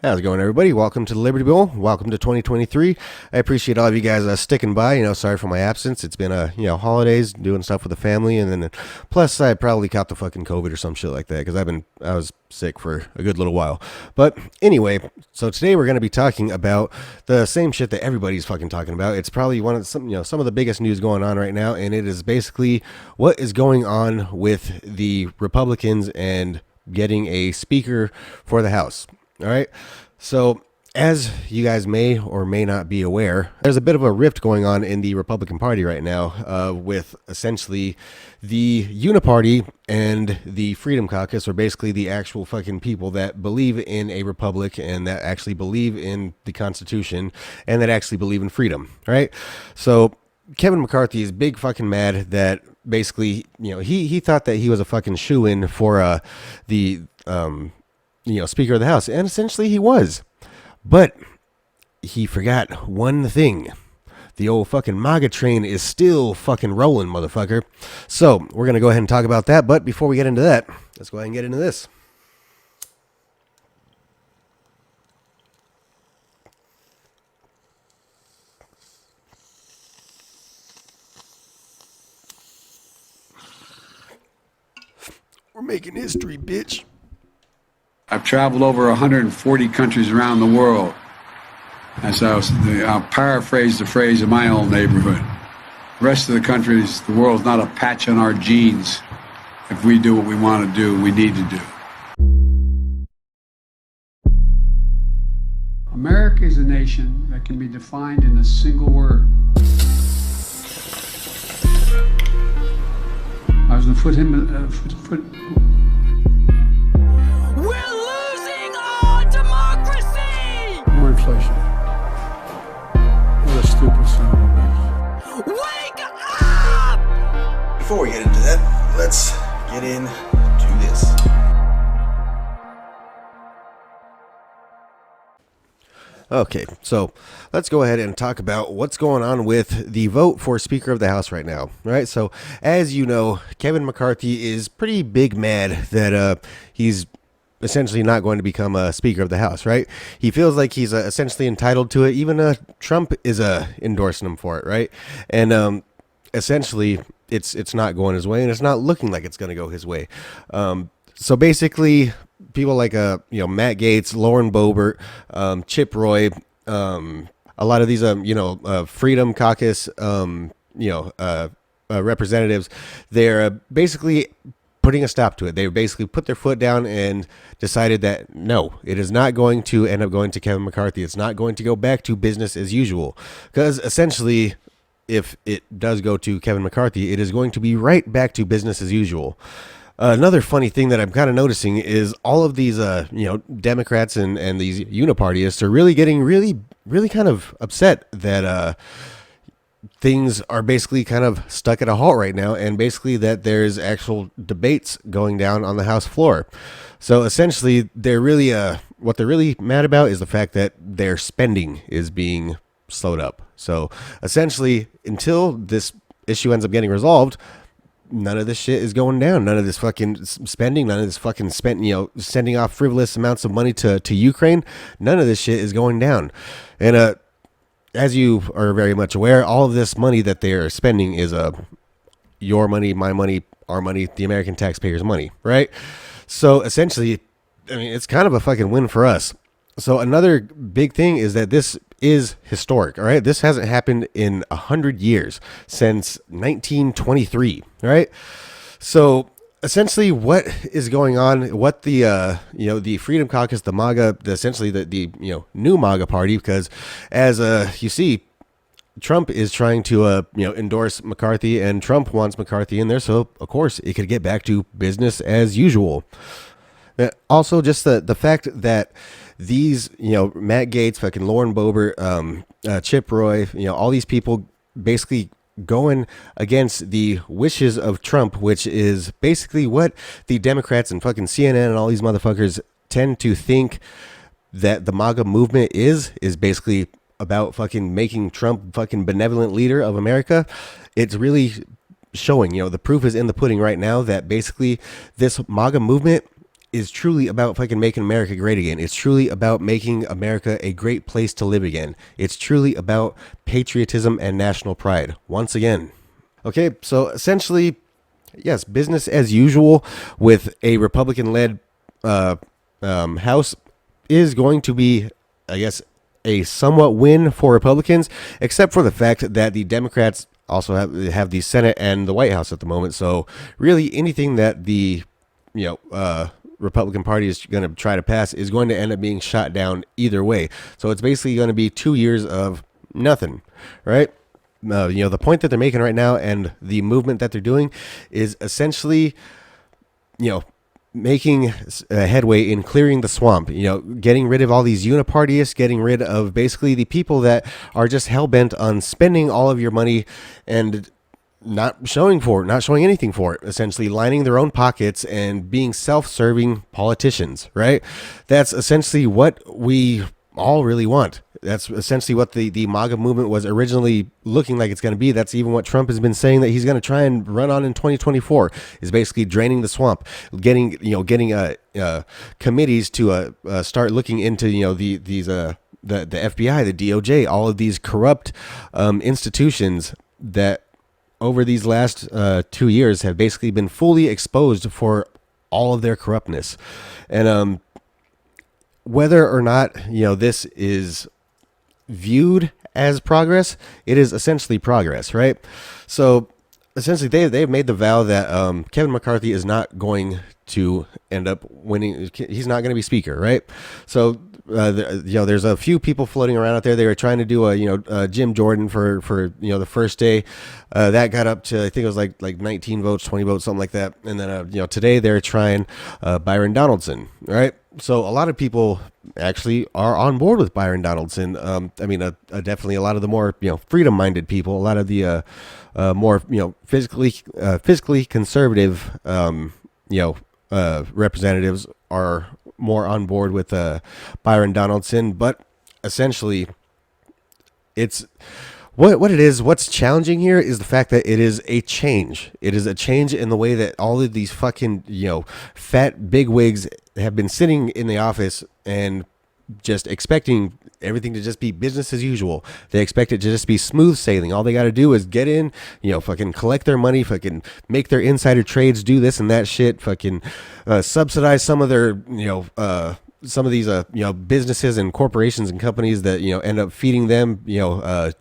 How's it going, everybody? Welcome to the Liberty Bowl. Welcome to 2023. I appreciate all of you guys sticking by. Sorry for my absence. It's been holidays, doing stuff with the family, and then plus I probably caught the fucking COVID or some shit like that because I was sick for a good little while. But anyway, so today we're going to be talking about the same shit that everybody's fucking talking about. It's probably some of the biggest news going on right now, and it is basically what is going on with the Republicans and getting a speaker for the House. All right. So, as you guys may or may not be aware, there's a bit of a rift going on in the Republican Party right now with essentially the Uniparty and the Freedom Caucus, or basically the actual fucking people that believe in a republic and that actually believe in the Constitution and that actually believe in freedom. Right. So, Kevin McCarthy is big fucking mad that basically, he thought that he was a fucking shoo-in for the Speaker of the House, and essentially he was, but he forgot one thing. The old fucking MAGA train is still fucking rolling, motherfucker. So we're gonna go ahead and talk about that, but before we get into that, let's go ahead and get into this. We're making history, bitch. I've traveled over 140 countries around the world. I'll paraphrase the phrase in my own neighborhood. The rest of the countries, the world's not a patch on our genes. If we do what we want to do, we need to do. America is a nation that can be defined in a single word. I was going to foot. More inflation. What a stupid son of a bitch. Wake up! Before we get into that, let's get into this. Okay, so let's go ahead and talk about what's going on with the vote for Speaker of the House right now. Right, so as you know, Kevin McCarthy is pretty big mad that he's essentially not going to become a Speaker of the House, right? He feels like he's essentially entitled to it. Even Trump is endorsing him for it, right? And essentially, it's not going his way, and it's not looking like it's going to go his way. So basically, people like Matt Gaetz, Lauren Boebert, Chip Roy, a lot of these Freedom Caucus representatives, they're basically putting a stop to it. They basically put their foot down and decided that no, it is not going to end up going to Kevin McCarthy. It's not going to go back to business as usual, because essentially, if it does go to Kevin McCarthy, it is going to be right back to business as usual. Another funny thing that I'm kind of noticing is all of these, Democrats and these unipartyists are really getting really kind of upset that things are basically kind of stuck at a halt right now, and basically that there's actual debates going down on the House floor. So essentially, they're really what they're really mad about is the fact that their spending is being slowed up. So essentially, until this issue ends up getting resolved, none of this shit is going down. None of this fucking spending, none of this fucking sending off frivolous amounts of money to Ukraine. None of this shit is going down. And as you are very much aware, all of this money that they are spending is your money, my money, our money, the American taxpayers' money, right? So essentially, I mean, it's kind of a fucking win for us. So another big thing is that this is historic, all right? This hasn't happened in 100 years, since 1923, all right? So essentially what is going on, what the the Freedom Caucus, the MAGA, essentially the new MAGA party, because as you see, Trump is trying to endorse McCarthy, and Trump wants McCarthy in there, so of course it could get back to business as usual. Also, just the fact that these Matt Gaetz, fucking Lauren Boebert, Chip Roy, all these people basically going against the wishes of Trump, which is basically what the Democrats and fucking CNN and all these motherfuckers tend to think that the MAGA movement is basically about fucking making Trump fucking benevolent leader of America. It's really showing, the proof is in the pudding right now that basically this MAGA movement is truly about fucking making America great again. It's truly about making America a great place to live again. It's truly about patriotism and national pride once again. Okay, so essentially, yes, business as usual with a Republican-led House is going to be, I guess, a somewhat win for Republicans, except for the fact that the Democrats also have the Senate and the White House at the moment. So really, anything that the Republican Party is going to try to pass is going to end up being shot down either way. So it's basically going to be 2 years of nothing, right? The point that they're making right now and the movement that they're doing is essentially, making a headway in clearing the swamp, getting rid of all these unipartyists, getting rid of basically the people that are just hell-bent on spending all of your money and not showing anything for it, essentially lining their own pockets and being self-serving politicians, right? That's essentially what we all really want. That's essentially what the MAGA movement was originally looking like it's going to be. That's even what Trump has been saying that he's going to try and run on in 2024, is basically draining the swamp, getting committees to start looking into the FBI, the DOJ, all of these corrupt institutions that over these last 2 years have basically been fully exposed for all of their corruptness. And whether or not this is viewed as progress, it is essentially progress, right? So essentially they've made the vow that Kevin McCarthy is not going to end up winning. He's not going to be speaker, right? So there's a few people floating around out there. They were trying to do a Jim Jordan for the first day. That got up to, I think it was like 19 votes, 20 votes, something like that. And then today they're trying Byron Donaldson, right? So a lot of people actually are on board with Byron Donaldson. Definitely a lot of the more freedom-minded people, a lot of the more fiscally conservative representatives are more on board with Byron Donaldson. But essentially, it's what it is. What's challenging here is the fact that it is a change. It is a change in the way that all of these fucking fat bigwigs have been sitting in the office and just expecting everything to just be business as usual. They expect it to just be smooth sailing. All they got to do is get in, fucking collect their money, fucking make their insider trades, do this and that shit, fucking subsidize some of their, some of these, businesses and corporations and companies that, end up feeding them,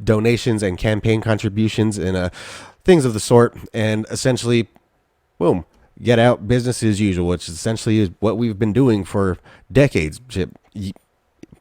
donations and campaign contributions and things of the sort. And essentially, boom, get out business as usual, which essentially is what we've been doing for decades. Shit,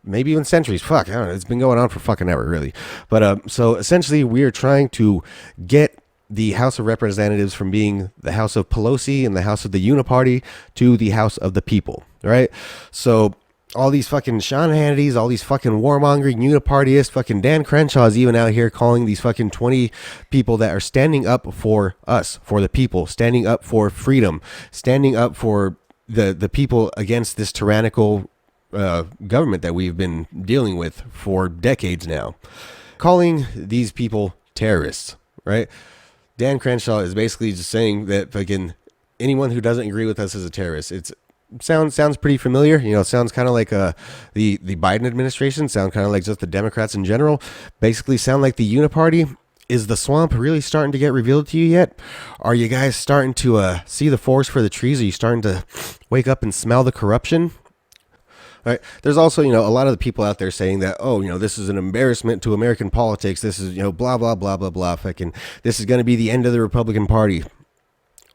maybe even centuries. Fuck, I don't know. It's been going on for fucking ever, really. But so essentially, we are trying to get the House of Representatives from being the House of Pelosi and the House of the Uniparty to the House of the People, right? So all these fucking Sean Hannitys, all these fucking warmongering unipartyists, fucking Dan Crenshaw's even out here calling these fucking 20 people that are standing up for us, for the people, standing up for freedom, standing up for the people against this tyrannical government that we've been dealing with for decades now, calling these people terrorists, right? Dan Crenshaw is basically just saying that fucking anyone who doesn't agree with us is a terrorist. Sounds pretty familiar. Sounds kind of like the Biden administration. Sound kind of like just the Democrats in general. Basically sound like the Uniparty. Is the swamp really starting to get revealed to you yet? Are you guys starting to see the forest for the trees? Are you starting to wake up and smell the corruption? Right. There's also, a lot of the people out there saying that, this is an embarrassment to American politics. This is, blah, blah, blah, blah, blah. Fucking, this is going to be the end of the Republican Party.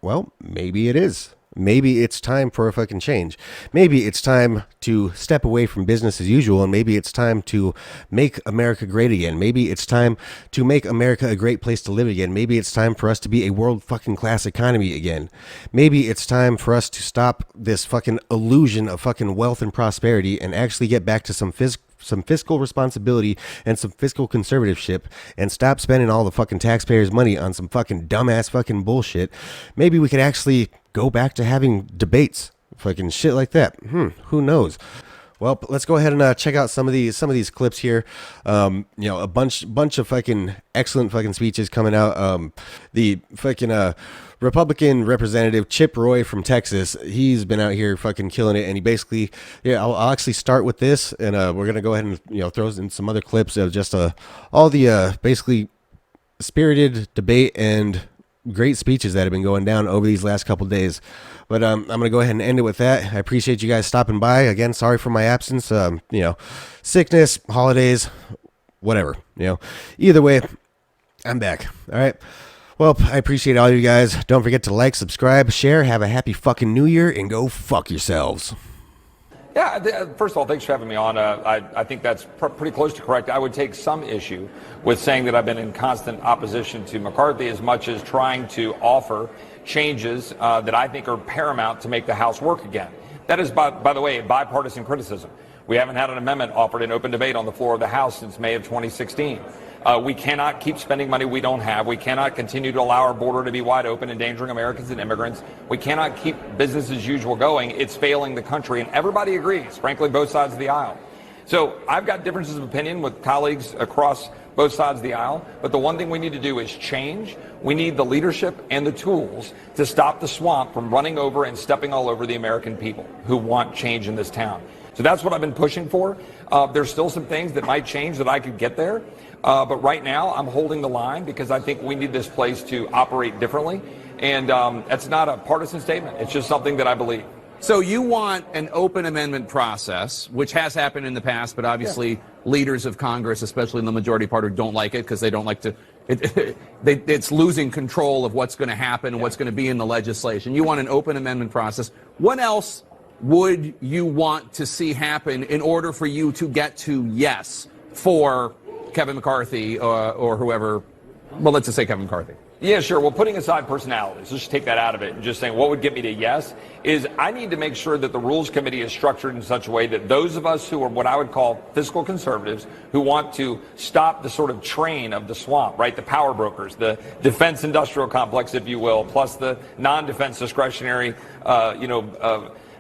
Well, maybe it is. Maybe it's time for a fucking change. Maybe it's time to step away from business as usual, and maybe it's time to make America great again. Maybe it's time to make America a great place to live again. Maybe it's time for us to be a world fucking class economy again. Maybe it's time for us to stop this fucking illusion of fucking wealth and prosperity and actually get back to some fiscal responsibility and some fiscal conservatorship and stop spending all the fucking taxpayers' money on some fucking dumbass fucking bullshit. Maybe we could actually go back to having debates, fucking shit like that. Who knows? Well, let's go ahead and check out some of these clips here. A bunch of fucking excellent fucking speeches coming out. The fucking Republican representative Chip Roy from Texas, he's been out here fucking killing it, and he basically, I'll actually start with this, and we're gonna go ahead and throw in some other clips of just all the basically spirited debate and great speeches that have been going down over these last couple days. But I'm going to go ahead and end it with that. I appreciate you guys stopping by. Again, sorry for my absence. Sickness, holidays, whatever. Either way, I'm back. All right. Well, I appreciate all you guys. Don't forget to like, subscribe, share. Have a happy fucking New Year, and go fuck yourselves. Yeah, first of all, thanks for having me on. I think that's pretty close to correct. I would take some issue with saying that I've been in constant opposition to McCarthy as much as trying to offer changes that I think are paramount to make the House work again. That is, by the way, a bipartisan criticism. We haven't had an amendment offered in open debate on the floor of the House since May of 2016. We cannot keep spending money we don't have. We cannot continue to allow our border to be wide open, endangering Americans and immigrants. We cannot keep business as usual going. It's failing the country, and everybody agrees, frankly, both sides of the aisle. So I've got differences of opinion with colleagues across both sides of the aisle, but the one thing we need to do is change. We need the leadership and the tools to stop the swamp from running over and stepping all over the American people who want change in this town. So that's what I've been pushing for. There's still some things that might change that I could get there. But right now, I'm holding the line because I think we need this place to operate differently. And that's not a partisan statement. It's just something that I believe. So you want an open amendment process, which has happened in the past, but obviously leaders of Congress, especially in the majority party, don't like it because they don't like to. It's losing control of what's going to happen and what's going to be in the legislation. You want an open amendment process. What else would you want to see happen in order for you to get to yes for Kevin McCarthy or whoever? Well, let's just say Kevin McCarthy. Yeah, sure. Well, putting aside personalities, let's just take that out of it and just saying what would get me to yes is I need to make sure that the Rules Committee is structured in such a way that those of us who are what I would call fiscal conservatives who want to stop the sort of train of the swamp, right, the power brokers, the defense industrial complex, if you will, plus the non-defense discretionary,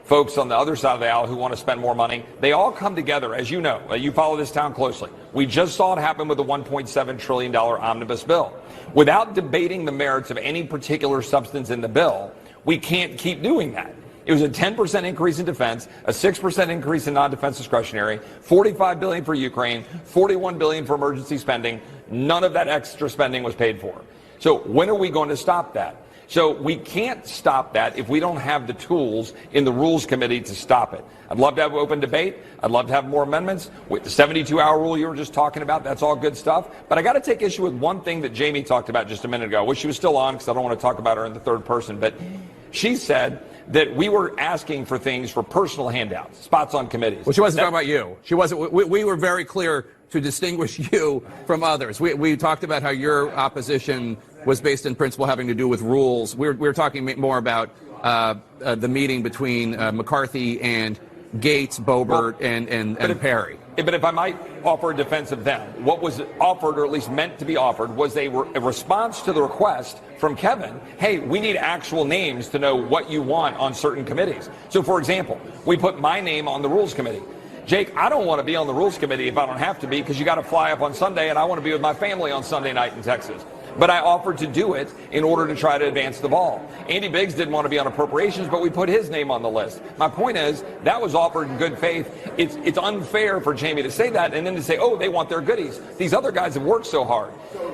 folks on the other side of the aisle who want to spend more money, they all come together, as you know. You follow this town closely. We just saw it happen with the $1.7 trillion omnibus bill. Without debating the merits of any particular substance in the bill, we can't keep doing that. It was a 10% increase in defense, a 6% increase in non-defense discretionary, $45 billion for Ukraine, $41 billion for emergency spending. None of that extra spending was paid for. So when are we going to stop that? So we can't stop that if we don't have the tools in the Rules Committee to stop it. I'd love to have open debate. I'd love to have more amendments. With the 72-hour rule you were just talking about, that's all good stuff. But I got to take issue with one thing that Jamie talked about just a minute ago. I wish she was still on because I don't want to talk about her in the third person. But she said that we were asking for things for personal handouts, spots on committees. Well, she wasn't talking about you. She wasn't. We were very clear to distinguish you from others. We talked about how your opposition was based in principle having to do with rules. We were talking more about the meeting between McCarthy and Gates, Boebert, and Perry. But if I might offer a defense of them, what was offered, or at least meant to be offered, was a response to the request from Kevin, hey, we need actual names to know what you want on certain committees. So, for example, we put my name on the Rules Committee. Jake, I don't want to be on the Rules Committee if I don't have to be, because you got to fly up on Sunday, and I want to be with my family on Sunday night in Texas. But I offered to do it in order to try to advance the ball. Andy Biggs didn't want to be on appropriations, but we put his name on the list. My point is, that was offered in good faith. It's unfair for Jamie to say that and then to say, oh, they want their goodies. These other guys have worked so hard.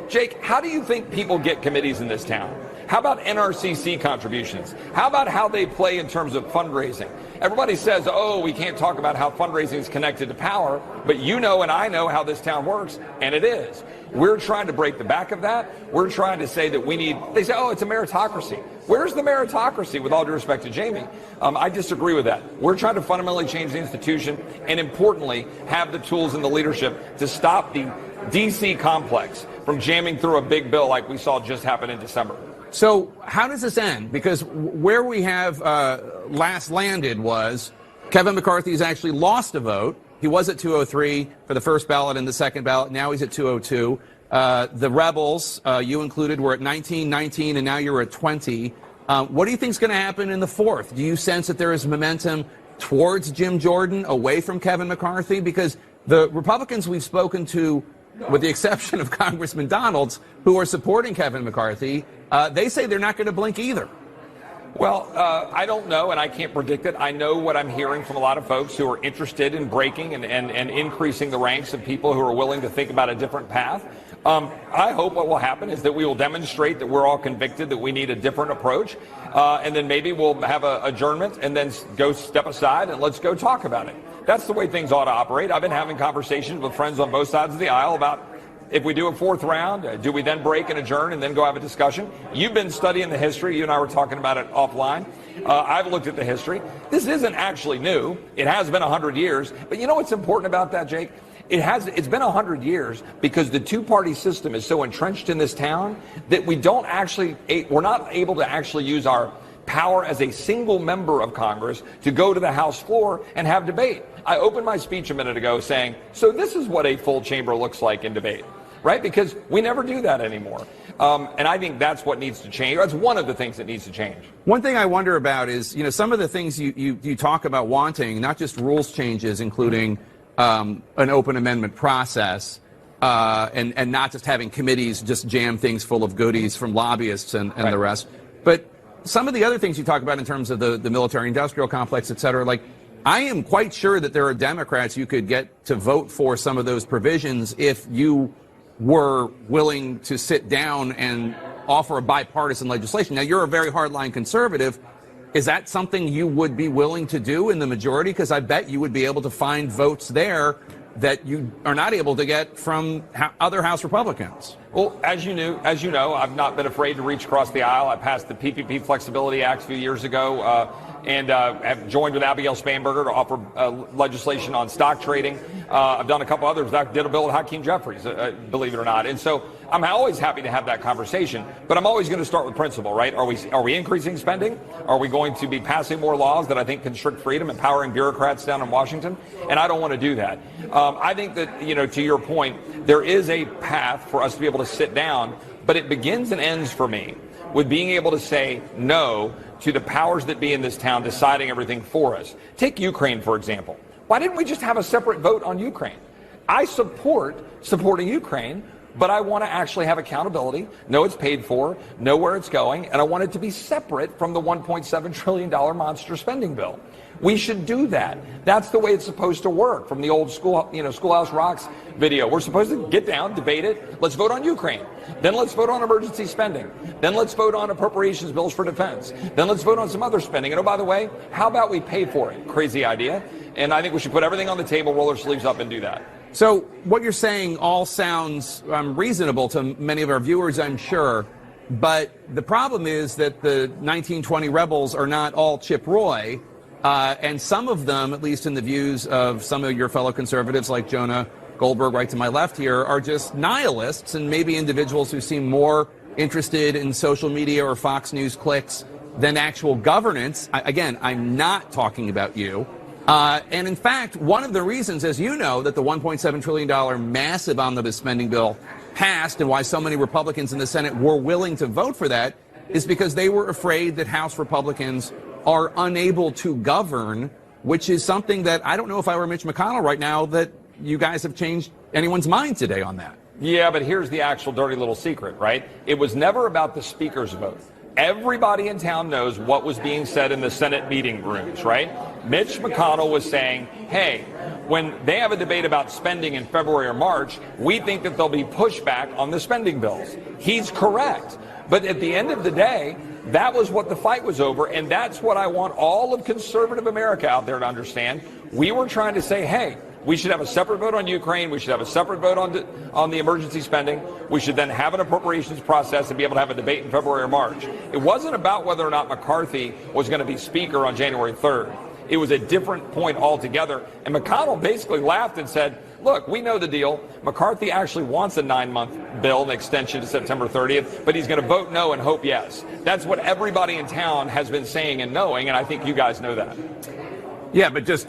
Jake, how do you think people get committees in this town? How about NRCC contributions? How about how they play in terms of fundraising? Everybody says, oh, we can't talk about how fundraising is connected to power, but you know and I know how this town works, and it is. We're trying to break the back of that. We're trying to say that we need, they say, oh, it's a meritocracy. Where's the meritocracy, with all due respect to Jamie? I disagree with that. We're trying to fundamentally change the institution and, importantly, have the tools and the leadership to stop the D.C. complex from jamming through a big bill like we saw just happen in December. So how does this end? Because where we have last landed was Kevin McCarthy's actually lost a vote. He was at 203 for the first ballot and the second ballot. Now he's at 202. The rebels, you included, were at 19, and now you're at 20. What do you think is going to happen in the fourth? Do you sense that there is momentum towards Jim Jordan, away from Kevin McCarthy? Because the Republicans we've spoken to, with the exception of Congressman Donalds, who are supporting Kevin McCarthy, they say they're not going to blink either. Well, I don't know, and I can't predict it. I know what I'm hearing from a lot of folks who are interested in breaking and increasing the ranks of people who are willing to think about a different path. I hope what will happen is that we will demonstrate that we're all convicted that we need a different approach, and then maybe we'll have an adjournment and then go step aside and let's go talk about it. That's the way things ought to operate. I've been having conversations with friends on both sides of the aisle about if we do a fourth round, do we then break and adjourn and then go have a discussion? You've been studying the history. You and I were talking about it offline. I've looked at the history. This isn't actually new. It has been 100 years. But you know what's important about that, Jake? It's been 100 years because the two-party system is so entrenched in this town that we're not able to actually use our power as a single member of Congress to go to the House floor and have debate. I opened my speech a minute ago saying, so this is what a full chamber looks like in debate. Right? Because we never do that anymore. And I think that's what needs to change. That's one of the things that needs to change. One thing I wonder about is, some of the things you talk about wanting, not just rules changes, including an open amendment process, and not just having committees just jam things full of goodies from lobbyists and the rest. But some of the other things you talk about in terms of the military-industrial complex, et cetera, like, I am quite sure that there are Democrats you could get to vote for some of those provisions if you were willing to sit down and offer a bipartisan legislation. Now, you're a very hardline conservative. Is that something you would be willing to do in the majority? Because I bet you would be able to find votes there that you are not able to get from other House Republicans. Well, as you know, I've not been afraid to reach across the aisle. I passed the PPP Flexibility Act a few years ago, and have joined with Abigail Spanberger to offer legislation on stock trading. I've done a couple others. I did a bill with Hakeem Jeffries, believe it or not. And so I'm always happy to have that conversation, but I'm always going to start with principle, right? Are we increasing spending? Are we going to be passing more laws that I think constrict freedom, empowering bureaucrats down in Washington? And I don't want to do that. I think that, to your point, there is a path for us to be able to sit down, but it begins and ends for me with being able to say no to the powers that be in this town deciding everything for us. Take Ukraine, for example. Why didn't we just have a separate vote on Ukraine? I supporting Ukraine, but I want to actually have accountability, know it's paid for, know where it's going, and I want it to be separate from the $1.7 trillion monster spending bill. We should do that. That's the way it's supposed to work. From the old Schoolhouse Rocks video, we're supposed to get down, debate it. Let's vote on Ukraine. Then let's vote on emergency spending. Then let's vote on appropriations bills for defense. Then let's vote on some other spending. And oh, by the way, how about we pay for it? Crazy idea. And I think we should put everything on the table, roll our sleeves up, and do that. So what you're saying all sounds reasonable to many of our viewers, I'm sure. But the problem is that the 1920 rebels are not all Chip Roy. And some of them, at least in the views of some of your fellow conservatives like Jonah Goldberg right to my left here, are just nihilists and maybe individuals who seem more interested in social media or Fox News clicks than actual governance. Again, I'm not talking about you. And in fact, one of the reasons, as you know, that the $1.7 trillion massive omnibus spending bill passed and why so many Republicans in the Senate were willing to vote for that is because they were afraid that House Republicans are unable to govern, which is something that I don't know if I were Mitch McConnell right now that you guys have changed anyone's mind today on that. Yeah, but here's the actual dirty little secret, right? It was never about the speaker's vote. Everybody in town knows what was being said in the Senate meeting rooms, right? Mitch McConnell was saying, hey, when they have a debate about spending in February or March, we think that there'll be pushback on the spending bills. He's correct. But at the end of the day, that was what the fight was over, and that's what I want all of conservative America out there to understand. We were trying to say, hey, we should have a separate vote on Ukraine. We should have a separate vote on the emergency spending. We should then have an appropriations process and be able to have a debate in February or March. It wasn't about whether or not McCarthy was going to be Speaker on January 3rd. It was a different point altogether. And McConnell basically laughed and said, look, we know the deal. McCarthy actually wants a 9-month bill, an extension to September 30th, but he's going to vote no and hope yes. That's what everybody in town has been saying and knowing, and I think you guys know that. Yeah, but just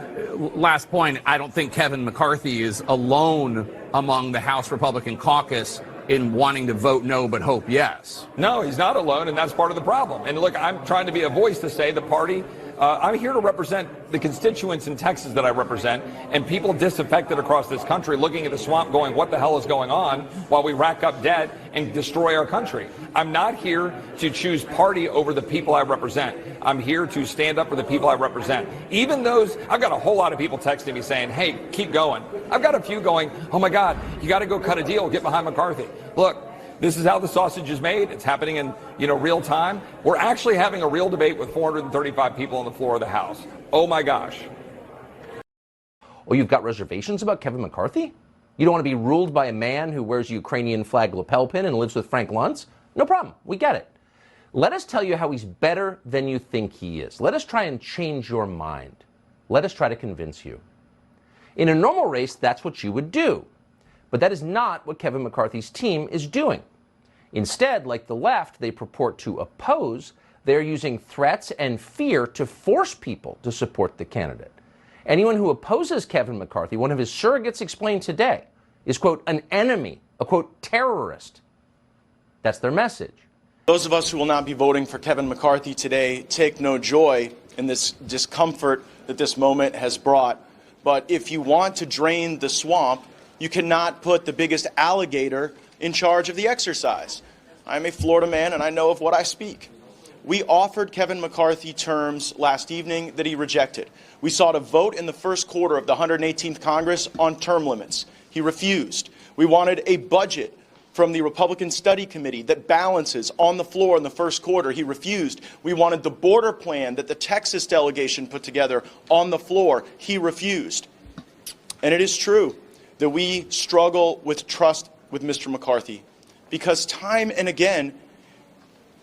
last point, I don't think Kevin McCarthy is alone among the House Republican caucus in wanting to vote no but hope yes. No, he's not alone, and that's part of the problem. And look, I'm trying to be a voice to say the party I'm here to represent the constituents in Texas that I represent and people disaffected across this country looking at the swamp going, what the hell is going on, while we rack up debt and destroy our country. I'm not here to choose party over the people I represent. I'm here to stand up for the people I represent. Even those, I've got a whole lot of people texting me saying, hey, keep going. I've got a few going, oh my God, you got to go cut a deal, get behind McCarthy. Look, this is how the sausage is made. It's happening in, real time. We're actually having a real debate with 435 people on the floor of the House. Oh my gosh. Oh, you've got reservations about Kevin McCarthy? You don't want to be ruled by a man who wears a Ukrainian flag lapel pin and lives with Frank Luntz? No problem. We get it. Let us tell you how he's better than you think he is. Let us try and change your mind. Let us try to convince you. In a normal race, that's what you would do. But that is not what Kevin McCarthy's team is doing. Instead, like the left, they purport to oppose. They're using threats and fear to force people to support the candidate. Anyone who opposes Kevin McCarthy, one of his surrogates explained today, is, quote, an enemy, a, quote, terrorist. That's their message. Those of us who will not be voting for Kevin McCarthy today take no joy in this discomfort that this moment has brought. But if you want to drain the swamp, you cannot put the biggest alligator in charge of the exercise. I'm a Florida man and I know of what I speak. We offered Kevin McCarthy terms last evening that he rejected. We sought a vote in the first quarter of the 118th Congress on term limits. He refused. We wanted a budget from the Republican Study Committee that balances on the floor in the first quarter. He refused. We wanted the border plan that the Texas delegation put together on the floor. He refused. And it is true that we struggle with trust with Mr. McCarthy because time and again,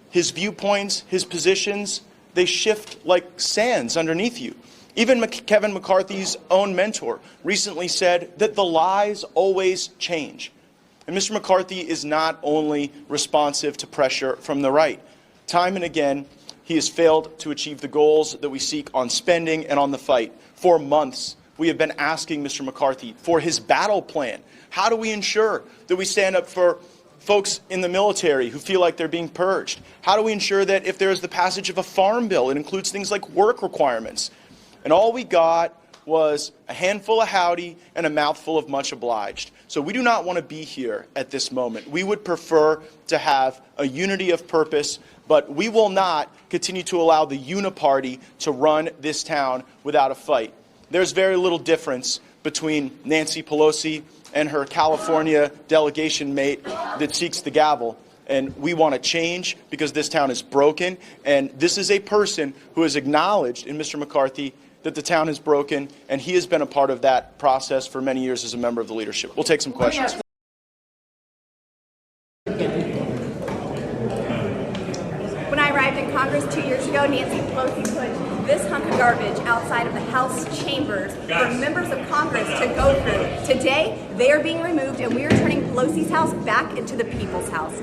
his viewpoints, his positions, they shift like sands underneath you. Even Kevin McCarthy's own mentor recently said that the lies always change. And Mr. McCarthy is not only responsive to pressure from the right. Time and again, he has failed to achieve the goals that we seek on spending and on the fight. For months, we have been asking Mr. McCarthy for his battle plan. How do we ensure that we stand up for folks in the military who feel like they're being purged? How do we ensure that if there is the passage of a farm bill, it includes things like work requirements? And all we got was a handful of howdy and a mouthful of much obliged. So we do not want to be here at this moment. We would prefer to have a unity of purpose, but we will not continue to allow the uniparty to run this town without a fight. There's very little difference between Nancy Pelosi and her California delegation mate that seeks the gavel. And we want to change because this town is broken. And this is a person who has acknowledged in Mr. McCarthy that the town is broken, and he has been a part of that process for many years as a member of the leadership. We'll take some questions. When I arrived in Congress 2 years ago, Nancy Pelosi put this hunk of garbage outside of the House chambers for members of Congress to go through. Today, they are being removed, and we are turning Pelosi's house back into the people's house.